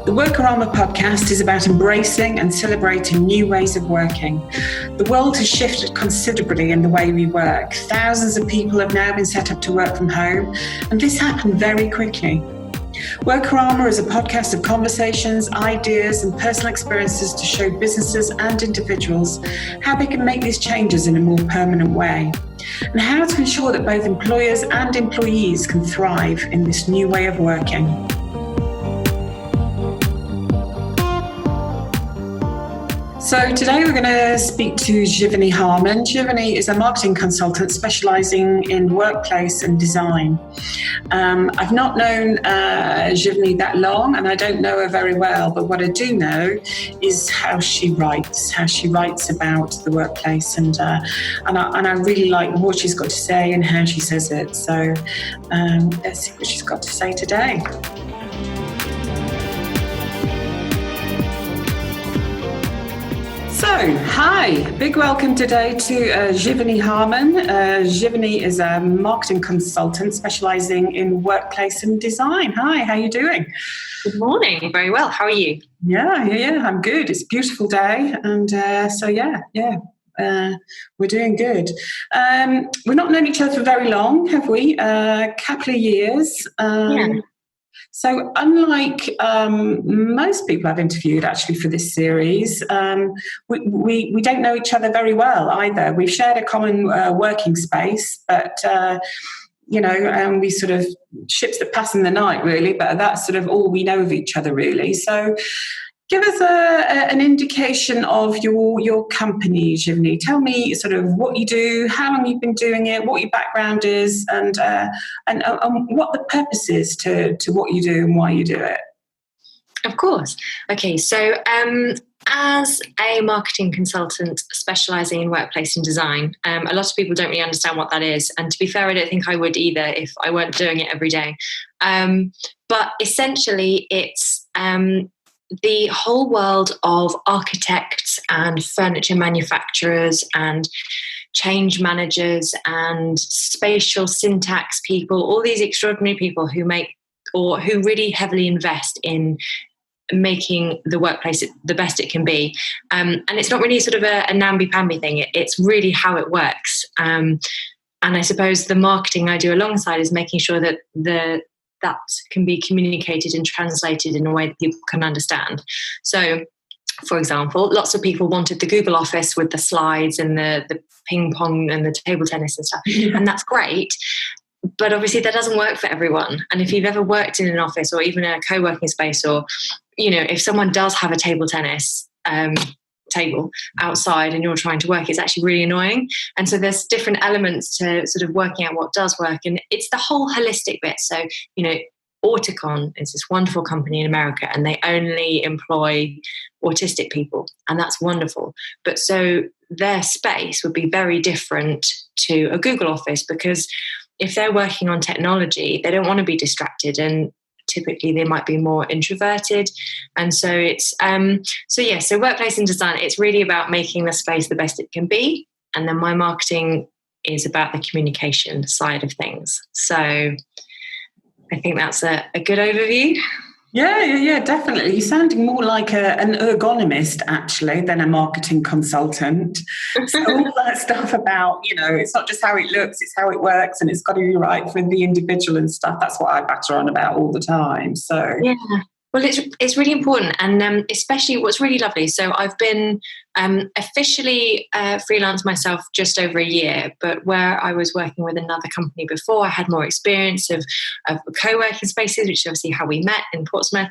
The Workarama Podcast is about embracing and celebrating new ways of working. The world has shifted considerably in the way we work. Thousands of people have now been set up to work from home, and this happened very quickly. Workarama is a podcast of conversations, ideas, and personal experiences to show businesses and individuals how they can make these changes in a more permanent way, and how to ensure that both employers and employees can thrive in this new way of working. So today we're going to speak to Giverny Harman. Giverny is a marketing consultant specialising in workplace and design. I've not known Giverny that long, and I don't know her very well, but what I do know is how she writes about the workplace, and I really like what she's got to say and how she says it. So let's see what she's got to say today. So, hi, big welcome today to Giverny Harman. Giverny is a marketing consultant specialising in workplace and design. Hi, how are you doing? Good morning, very well. How are you? Yeah, I'm good. It's a beautiful day, and we're doing good. We've not known each other for very long, have we? A couple of years. So unlike most people I've interviewed actually for this series, we don't know each other very well either. We've shared a common working space, but we sort of ships that pass in the night really, but that's sort of all we know of each other really. So give us an indication of your company, Giverny. Tell me sort of what you do, how long you've been doing it, what your background is, and what the purpose is to what you do and why you do it. Of course. Okay, so as a marketing consultant specialising in workplace and design, a lot of people don't really understand what that is. And to be fair, I don't think I would either if I weren't doing it every day. But essentially, it's the whole world of architects and furniture manufacturers and change managers and spatial syntax people, all these extraordinary people who make or who really heavily invest in making the workplace the best it can be. And it's not really sort of a namby-pamby thing. It's really how it works. And I suppose the marketing I do alongside is making sure that that can be communicated and translated in a way that people can understand. So, for example, lots of people wanted the Google Office with the slides and the ping pong and the table tennis and stuff. Yeah. And that's great. But obviously that doesn't work for everyone. And if you've ever worked in an office or even a co-working space, or, if someone does have a table tennis table outside and you're trying to work, it's actually really annoying. And so there's different elements to sort of working out what does work, and it's the whole holistic bit. So Auticon is this wonderful company in America, and they only employ autistic people, and that's wonderful. But so their space would be very different to a Google Office, because if they're working on technology, they don't want to be distracted, and typically they might be more introverted. And so it's so workplace and design, it's really about making the space the best it can be. And then my marketing is about the communication side of things. So I think that's a good overview. Yeah, definitely. You're sounding more like an ergonomist, actually, than a marketing consultant. So all that stuff about, it's not just how it looks, it's how it works, and it's got to be right for the individual and stuff. That's what I batter on about all the time. So yeah. Well, it's really important, and especially what's really lovely. So I've been officially freelance myself just over a year, but where I was working with another company before, I had more experience of co-working spaces, which is obviously how we met in Portsmouth.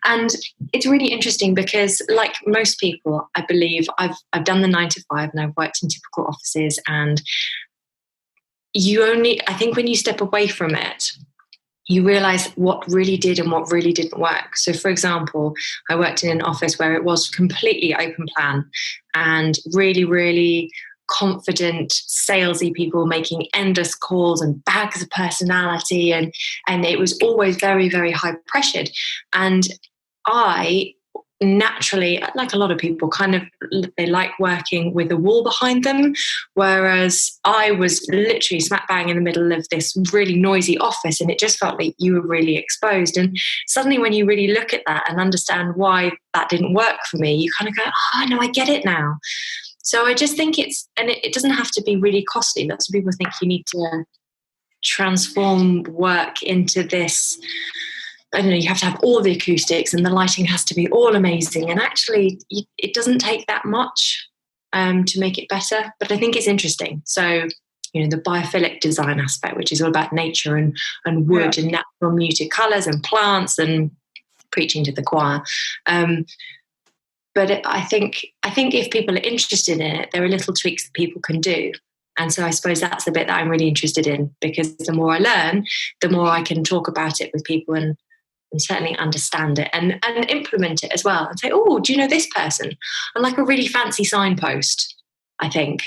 And it's really interesting because, like most people, I believe I've done the 9 to 5 and I've worked in typical offices, and I think when you step away from it, you realize what really did and what really didn't work. So, for example, I worked in an office where it was completely open plan and really, really confident, salesy people making endless calls and bags of personality. And it was always very, very high pressured. And I naturally, like a lot of people, they like working with a wall behind them, whereas I was literally smack bang in the middle of this really noisy office, and it just felt like you were really exposed. And suddenly when you really look at that and understand why that didn't work for me, you kind of go, oh no, I get it now. So I just think it doesn't have to be really costly. Lots of people think you need to transform work into this, I don't know, you have to have all the acoustics and the lighting has to be all amazing. And actually, it doesn't take that much to make it better. But I think it's interesting. So, the biophilic design aspect, which is all about nature and wood and natural muted colours and plants and preaching to the choir. But I think if people are interested in it, there are little tweaks that people can do. And so I suppose that's the bit that I'm really interested in, because the more I learn, the more I can talk about it with people and certainly understand it and implement it as well. And say, oh, do you know this person? And like a really fancy signpost, I think.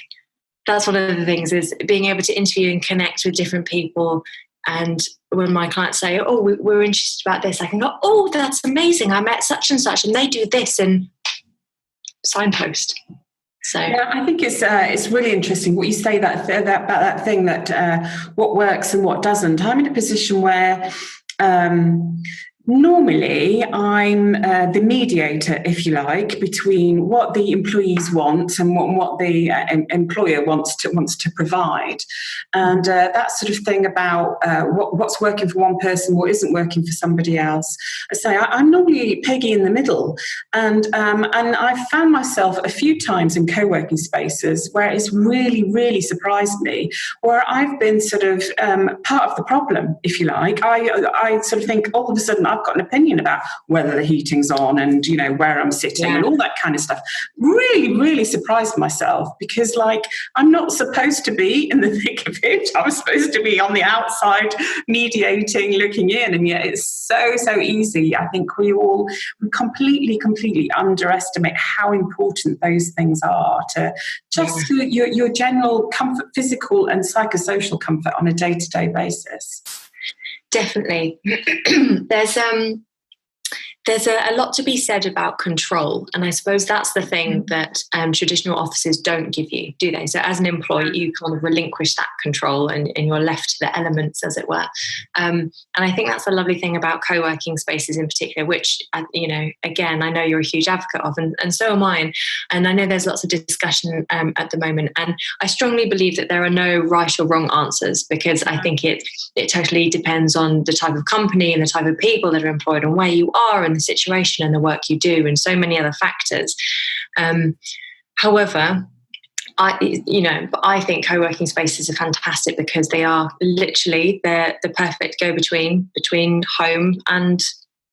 That's one of the things, is being able to interview and connect with different people. And when my clients say, oh, we're interested about this, I can go, oh, that's amazing. I met such and such and they do this, and signpost. So yeah, I think it's really interesting what you say about that thing that what works and what doesn't. I'm in a position where normally I'm the mediator, if you like, between what the employees want and what the employer wants to provide, and that sort of thing about what's working for one person, what isn't working for somebody else. I say I'm normally Peggy in the middle, and I've found myself a few times in co-working spaces where it's really, really surprised me, where I've been sort of part of the problem, if you like. I sort of think all of a sudden I've got an opinion about whether the heating's on and, where I'm sitting and all that kind of stuff. Really, really surprised myself, because I'm not supposed to be in the thick of it. I'm supposed to be on the outside mediating, looking in, and yet it's so easy. I think we completely underestimate how important those things are to just your general comfort, physical and psychosocial comfort on a day-to-day basis. Definitely. There's a lot to be said about control. And I suppose that's the thing that traditional offices don't give you, do they? So as an employee, you kind of relinquish that control and you're left to the elements, as it were. And I think that's the lovely thing about co-working spaces in particular, which, again, I know you're a huge advocate of, and so am I. And I know there's lots of discussion at the moment. And I strongly believe that there are no right or wrong answers, because I think it totally depends on the type of company and the type of people that are employed and where you are and the situation and the work you do and so many other factors. However, I think co-working spaces are fantastic because they are literally the perfect go-between between home and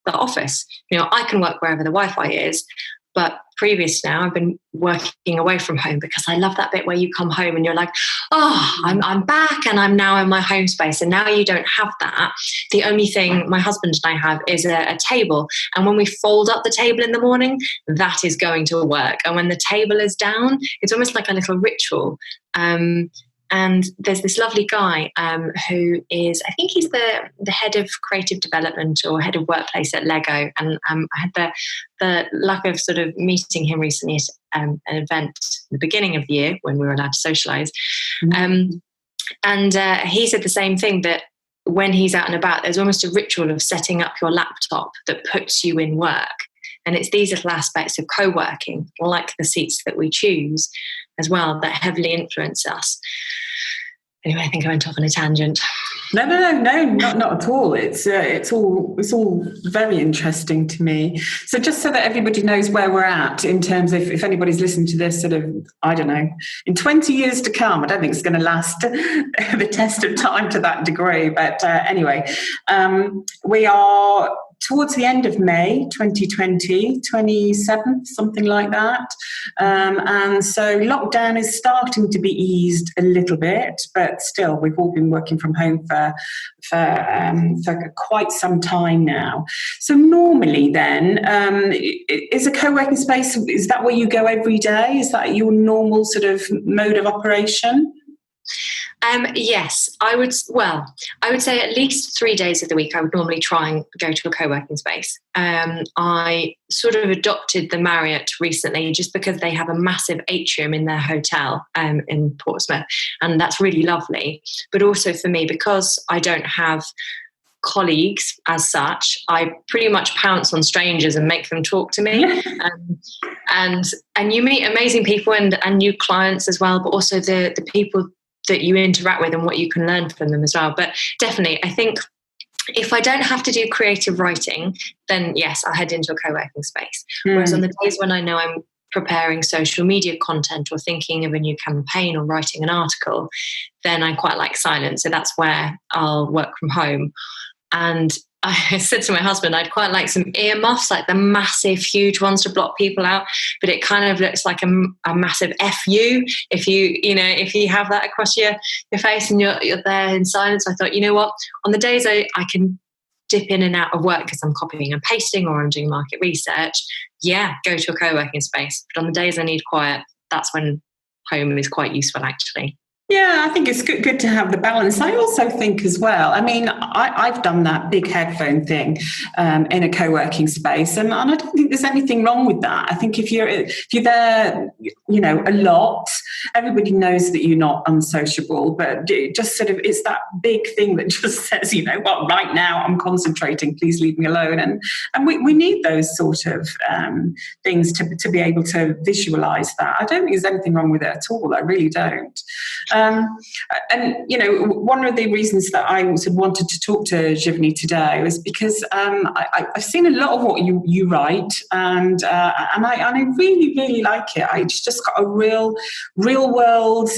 the office. I can work wherever the Wi-Fi is, but previous now I've been working away from home because I love that bit where you come home and you're like, oh, I'm back and I'm now in my home space. And now you don't have that. The only thing my husband and I have is a table. And when we fold up the table in the morning, that is going to work. And when the table is down, it's almost like a little ritual. And there's this lovely guy who is, I think he's the head of creative development or head of workplace at Lego. And I had the luck of sort of meeting him recently at an event at the beginning of the year when we were allowed to socialise. And he said the same thing, that when he's out and about, there's almost a ritual of setting up your laptop that puts you in work. And it's these little aspects of co-working, like the seats that we choose as well, that heavily influence us. Anyway, I think I went off on a tangent. No, not at all. It's all very interesting to me. So just so that everybody knows where we're at in terms of, if anybody's listening to this sort of, I don't know, in 20 years to come, I don't think it's going to last the test of time to that degree. But anyway, we are towards the end of May 2020, 27th, something like that. And so lockdown is starting to be eased a little bit, but still we've all been working from home for quite some time now. So normally then, is a co-working space, is that where you go every day? Is that your normal sort of mode of operation? Yes, I would. Well, I would say at least 3 days of the week I would normally try and go to a co-working space. I sort of adopted the Marriott recently just because they have a massive atrium in their hotel in Portsmouth, and that's really lovely. But also for me, because I don't have colleagues as such, I pretty much pounce on strangers and make them talk to me. And you meet amazing people and new clients as well, but also the people that you interact with and what you can learn from them as well. But definitely, I think if I don't have to do creative writing, then yes, I'll head into a co-working space. Whereas on the days when I know I'm preparing social media content or thinking of a new campaign or writing an article, then I quite like silence. So that's where I'll work from home. And I said to my husband, I'd quite like some earmuffs, like the massive, huge ones to block people out. But it kind of looks like a massive FU if you have that across your face and you're there in silence. I thought, you know what? On the days I can dip in and out of work because I'm copying and pasting or I'm doing market research, go to a co-working space. But on the days I need quiet, that's when home is quite useful, actually. Yeah, I think it's good to have the balance. I also think as well, I mean, I've done that big headphone thing in a co-working space, and I don't think there's anything wrong with that. I think if you're there, a lot, everybody knows that you're not unsociable, but it just sort of, it's that big thing that just says, right now I'm concentrating, please leave me alone. And we need those sort of things to be able to visualize that. I don't think there's anything wrong with it at all. I really don't. One of the reasons that I also wanted to talk to Giverny today was because I've seen a lot of what you write, and I really, really like it. It's just got a real world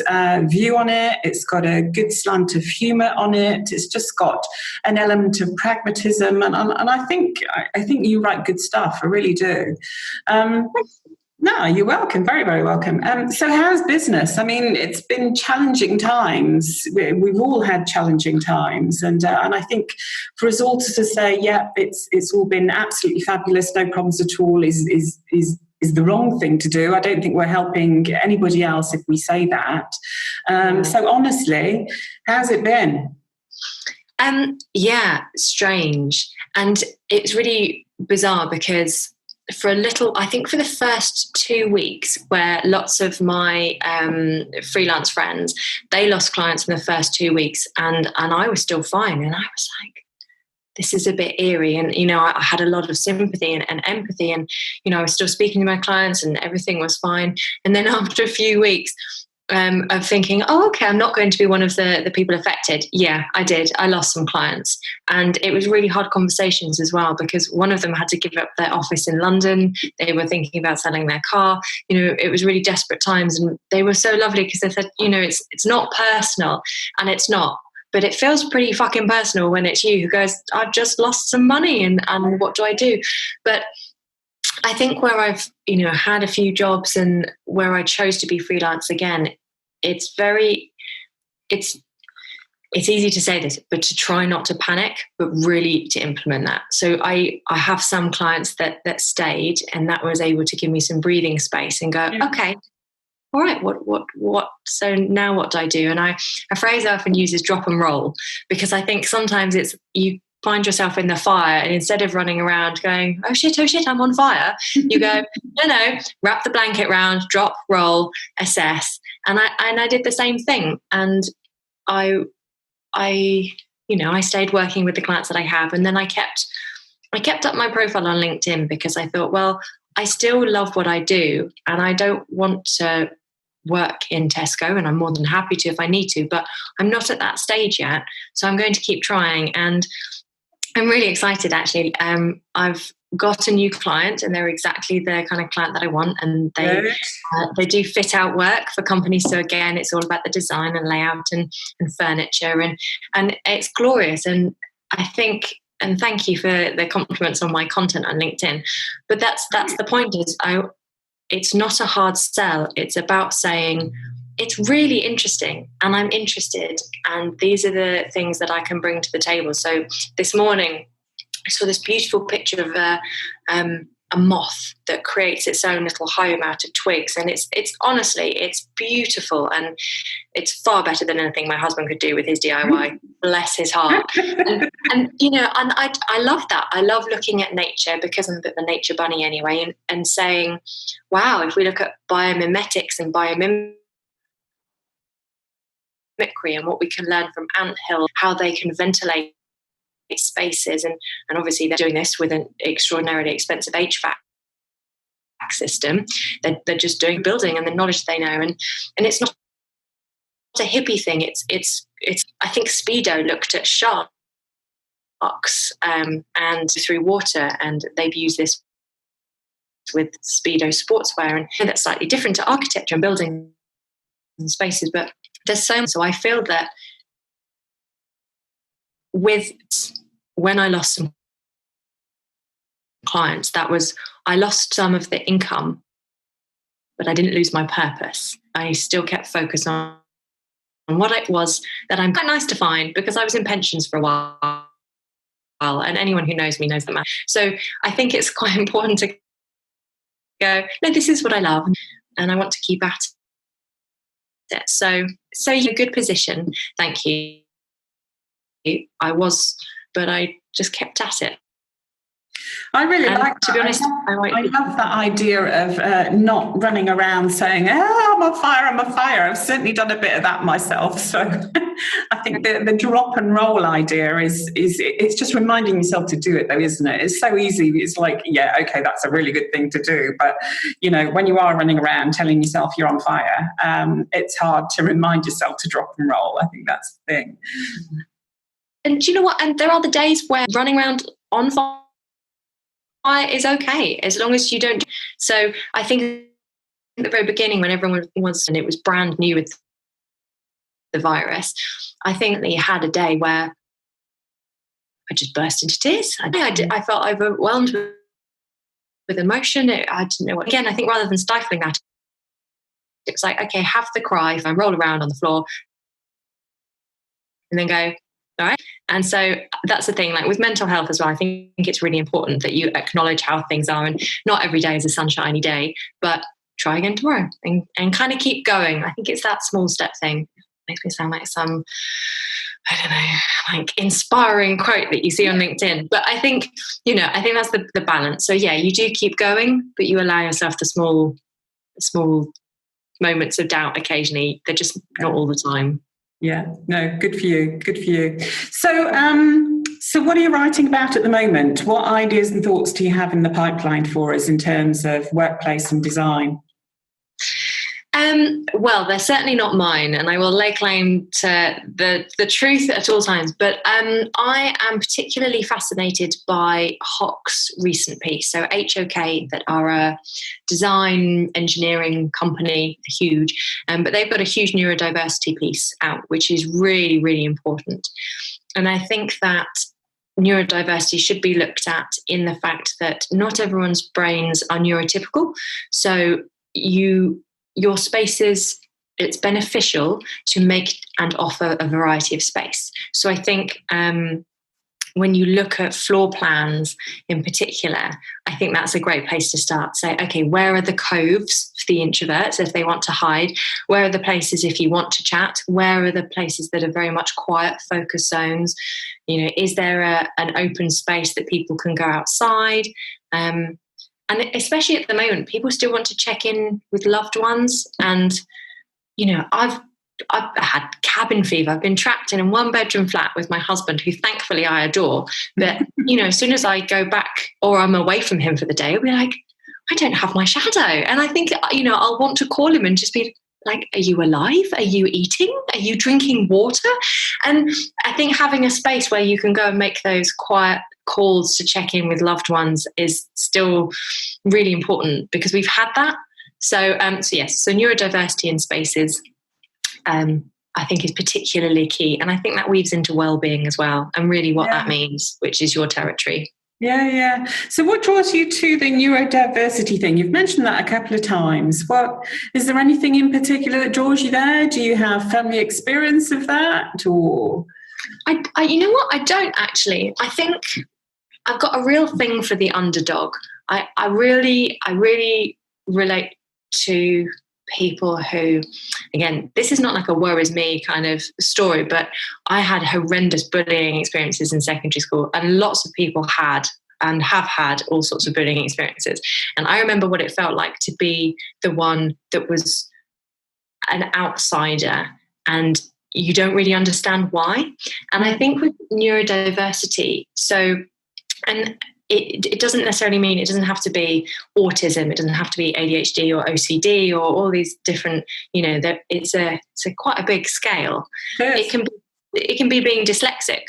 view on it. It's got a good slant of humour on it. It's just got an element of pragmatism, and I think you write good stuff. I really do. No, you're welcome. Very, very welcome. So how's business? I mean, it's been challenging times. We've all had challenging times. And I think for us all to say, it's all been absolutely fabulous, no problems at all is the wrong thing to do. I don't think we're helping anybody else if we say that. So honestly, how's it been? Strange. And it's really bizarre because for the first 2 weeks, where lots of my freelance friends, they lost clients in the first 2 weeks, and I was still fine. And I was like, this is a bit eerie. And, I had a lot of sympathy and empathy, and, I was still speaking to my clients and everything was fine. And then after a few weeks of thinking, I'm not going to be one of the people affected. Yeah, I did. I lost some clients. And it was really hard conversations as well, because one of them had to give up their office in London. They were thinking about selling their car. It was really desperate times. And they were so lovely because they said, it's not personal, and it's not. But it feels pretty fucking personal when it's you who goes, I've just lost some money and what do I do? But I think where I've, had a few jobs and where I chose to be freelance again, it's easy to say this, but to try not to panic, but really to implement that. So I have some clients that stayed, and that was able to give me some breathing space and go, okay, all right, what? So now what do I do? And a phrase I often use is drop and roll, because I think sometimes it's you find yourself in the fire, and instead of running around going, oh shit, I'm on fire, you go, no, wrap the blanket round, drop, roll, assess. And I did the same thing. And I stayed working with the clients that I have. And then I kept up my profile on LinkedIn, because I thought, well, I still love what I do, and I don't want to work in Tesco, and I'm more than happy to if I need to, but I'm not at that stage yet. So I'm going to keep trying. And I'm really excited, actually. I've got a new client, and they're exactly the kind of client that I want. And they do fit out work for companies. So again, it's all about the design and layout and furniture, and it's glorious. And I think, and thank you for the compliments on my content on LinkedIn. But that's the point. It's not a hard sell. It's about saying, it's really interesting, and I'm interested, and these are the things that I can bring to the table. So this morning I saw this beautiful picture of a moth that creates its own little home out of twigs, and it's honestly, it's beautiful, and it's far better than anything my husband could do with his DIY. Bless his heart. And I love that. I love looking at nature, because I'm a bit of a nature bunny anyway, and saying, wow, if we look at biomimetics and biomimicry and what we can learn from anthill, how they can ventilate spaces, and obviously they're doing this with an extraordinarily expensive HVAC system. They're just doing building and the knowledge they know, and it's not a hippie thing. It's I think Speedo looked at sharks and through water, and they've used this with Speedo sportswear, and that's slightly different to architecture and building and spaces, but there's so I feel that when I lost some clients, I lost some of the income, but I didn't lose my purpose. I still kept focused on what it was that I'm quite nice to find, because I was in pensions for a while, and anyone who knows me knows that. So I think it's quite important to go, no, this is what I love, and I want to keep at it. So you're in a good position. Thank you. But I just kept at it. I really like that. To be honest, I love that idea of not running around saying, oh, I'm on fire. I've certainly done a bit of that myself. So I think the drop and roll idea is it's just reminding yourself to do it, though, isn't it? It's so easy. It's like, yeah, okay, that's a really good thing to do. But, when you are running around telling yourself you're on fire, it's hard to remind yourself to drop and roll. I think that's the thing. And do you know what? And there are the days where running around on fire is okay, as long as you don't. So I think at the very beginning, when everyone was, and it was brand new with the virus, I think they had a day where I just burst into tears. I felt overwhelmed with emotion. I didn't know what. Again, I think rather than stifling that, it was like, okay, have the cry, and roll around on the floor, and then go, all right. And so that's the thing, like with mental health as well, I think it's really important that you acknowledge how things are, and not every day is a sunshiny day, but try again tomorrow and kind of keep going. I think it's that small step thing. Makes me sound like some, I don't know, like inspiring quote that you see on LinkedIn. But I think, I think that's the balance. So yeah, you do keep going, but you allow yourself the small moments of doubt occasionally. They're just not all the time. Yeah, no, good for you. So what are you writing about at the moment? What ideas and thoughts do you have in the pipeline for us in terms of workplace and design? Well, they're certainly not mine, and I will lay claim to the truth at all times. But I am particularly fascinated by HOK's recent piece. So HOK, that are a design engineering company, huge, but they've got a huge neurodiversity piece out, which is really, really important. And I think that neurodiversity should be looked at in the fact that not everyone's brains are neurotypical. So your spaces, it's beneficial to make and offer a variety of space. So I think when you look at floor plans in particular, I think that's a great place to start. Say, okay, where are the coves for the introverts if they want to hide? Where are the places if you want to chat? Where are the places that are very much quiet focus zones? Is there an open space that people can go outside? And especially at the moment, people still want to check in with loved ones. And, I've had cabin fever. I've been trapped in a 1-bedroom flat with my husband, who thankfully I adore. But, as soon as I go back or I'm away from him for the day, I'll be like, I don't have my shadow. And I think, I'll want to call him and just be like, are you alive? Are you eating? Are you drinking water? And I think having a space where you can go and make those quiet calls to check in with loved ones is still really important, because we've had that. So yes, so neurodiversity in spaces, I think is particularly key. And I think that weaves into well-being as well, and really what that means, which is your territory. Yeah. So what draws you to the neurodiversity thing? You've mentioned that a couple of times. Is there anything in particular that draws you there? Do you have family experience of that, or? You know what? I don't actually. I think I've got a real thing for the underdog. I really relate to people who, again, this is not like a woe is me kind of story, but I had horrendous bullying experiences in secondary school, and lots of people had and have had all sorts of bullying experiences. And I remember what it felt like to be the one that was an outsider, and you don't really understand why. And I think with neurodiversity, and it doesn't necessarily mean, it doesn't have to be autism, it doesn't have to be ADHD or OCD or all these different, it's a quite a big scale. Yes. It can be being dyslexic.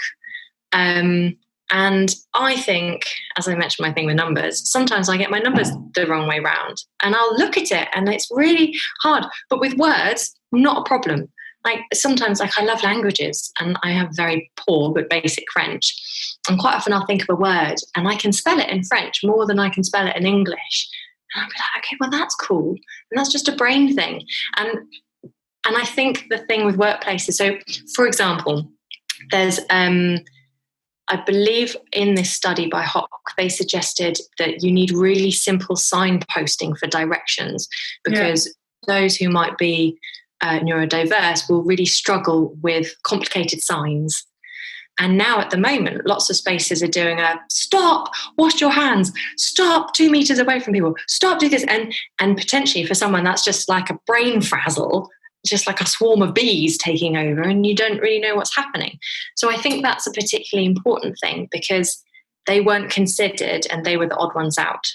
And I think, as I mentioned my thing with numbers, sometimes I get my numbers the wrong way round, and I'll look at it and it's really hard. But with words, not a problem. Like sometimes, like I love languages and I have very poor but basic French. And quite often I'll think of a word and I can spell it in French more than I can spell it in English. And I'll be like, okay, well, that's cool. And that's just a brain thing. And I think the thing with workplaces, so for example, there's, I believe in this study by Hock, they suggested that you need really simple signposting for directions, because those who might be neurodiverse will really struggle with complicated signs. And now at the moment, lots of spaces are doing a stop, wash your hands, stop 2 meters away from people, stop, do this. And potentially for someone that's just like a brain frazzle, just like a swarm of bees taking over, and you don't really know what's happening. So I think that's a particularly important thing, because they weren't considered and they were the odd ones out.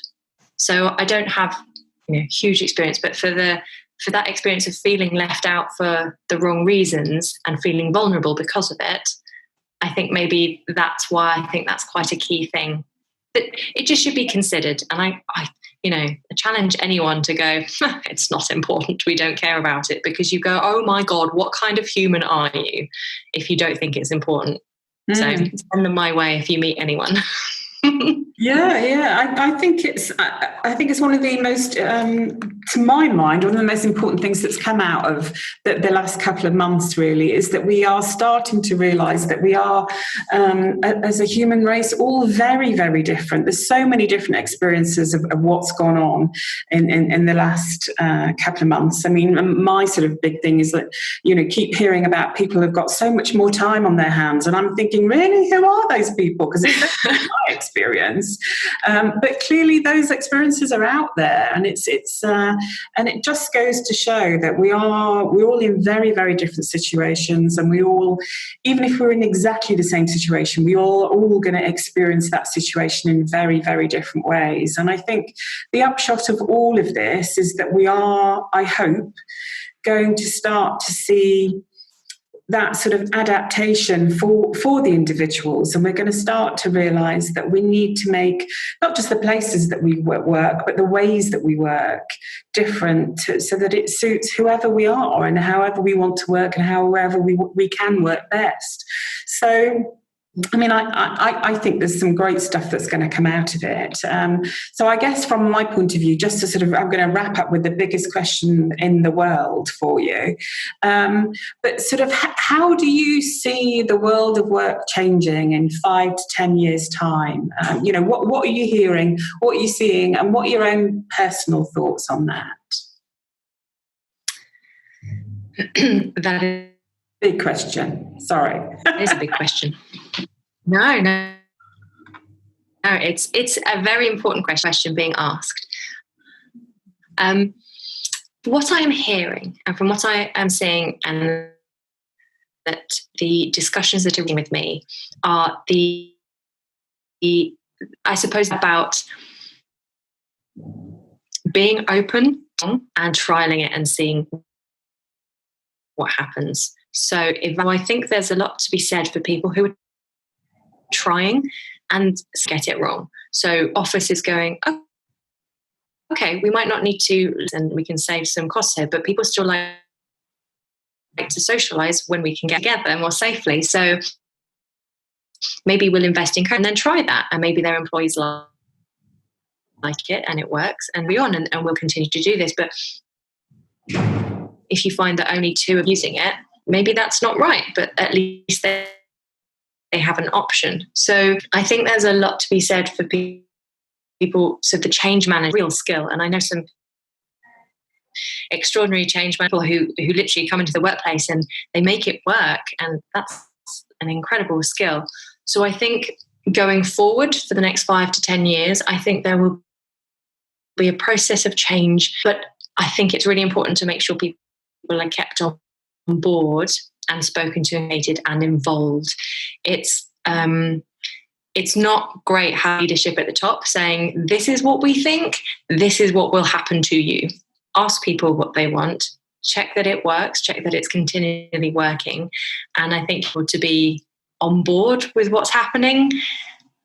So I don't have huge experience, but for that experience of feeling left out for the wrong reasons and feeling vulnerable because of it, I think maybe that's why I think that's quite a key thing. But it just should be considered. And I challenge anyone to go, it's not important, we don't care about it, because you go, oh my God, what kind of human are you if you don't think it's important? So send them my way if you meet anyone. I think it's one of the most, to my mind, one of the most important things that's come out of the last couple of months really is that we are starting to realise that we are, as a human race, all very, very different. There's so many different experiences of what's gone on in the last couple of months. I mean, my sort of big thing is that, keep hearing about people who've got so much more time on their hands, and I'm thinking, really, who are those people? Because it's not my experience. But clearly those experiences are out there, and it's and it just goes to show that we're all in very, very different situations, and we all, even if we're in exactly the same situation, we all going to experience that situation in very, very different ways. And I think the upshot of all of this is that we are, I hope, going to start to see that sort of adaptation for the individuals, and we're going to start to realise that we need to make not just the places that we work, but the ways that we work different so that it suits whoever we are and however we want to work and however we can work best. So I mean, I think there's some great stuff that's going to come out of it. So I guess from my point of view, just to I'm going to wrap up with the biggest question in the world for you. But sort of how do you see the world of work changing in 5 to 10 years' time? What are you hearing, what are you seeing, and what are your own personal thoughts on that? That is big question. Sorry. It is a big question. No. It's a very important question being asked. What I am hearing, and from what I am seeing, and that the discussions that are happening with me are I suppose, about being open and trialing it and seeing what happens. So I think there's a lot to be said for people who are trying and get it wrong. So office is going, oh, okay, we might not need to, and we can save some costs here, but people still like to socialise when we can get together more safely. So maybe we'll invest in code and then try that, and maybe their employees like it and it works, and we're on, and we'll continue to do this. But if you find that only 2 are using it, maybe that's not right, but at least they have an option. So I think there's a lot to be said for people people, so the change manager, real skill. And I know some extraordinary change people who literally come into the workplace and they make it work, and that's an incredible skill. So I think going forward for the next 5 to 10 years, I think there will be a process of change, but I think it's really important to make sure people are kept on board and spoken to, and involved. It's not great how leadership at the top saying, this is what we think, this is what will happen to you. Ask people what they want, check that it works, check that it's continually working. And I think people to be on board with what's happening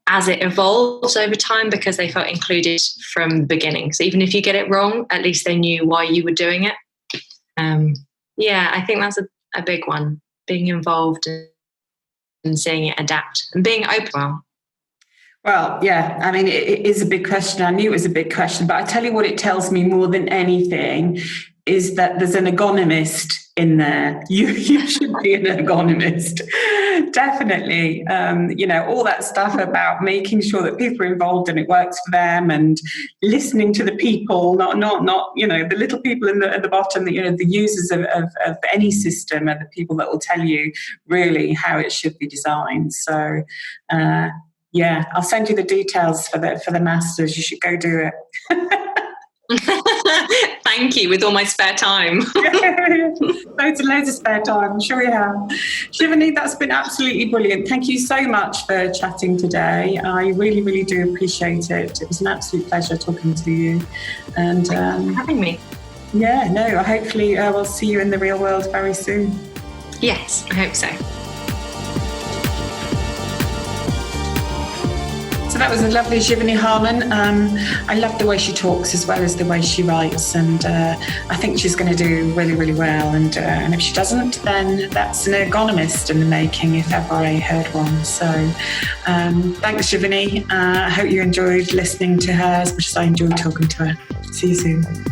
as it evolves over time, because they felt included from the beginning. So even if you get it wrong, at least they knew why you were doing it. I think that's a big one, being involved and seeing it adapt and being open. Well, yeah, I mean, it is a big question. I knew it was a big question, but I tell you what it tells me more than anything is that there's an ergonomist in there. You should be an ergonomist. Definitely. All that stuff about making sure that people are involved and it works for them, and listening to the people, not the little people at the bottom, the users of any system are the people that will tell you really how it should be designed. So, I'll send you the details for the masters. You should go do it. Thank you, with all my spare time. Loads of spare time, I'm sure you have. Giverny, that's been absolutely brilliant. Thank you so much for chatting today. I really, really do appreciate it. It was an absolute pleasure talking to you. And thanks for having me. Yeah, no, hopefully we'll see you in the real world very soon. Yes, I hope so. So that was a lovely Giverny Harman. I love the way she talks as well as the way she writes, and I think she's going to do really, really well. And if she doesn't, then that's an ergonomist in the making, if ever I heard one. So thanks, Giverny. I hope you enjoyed listening to her as much as I enjoyed talking to her. See you soon.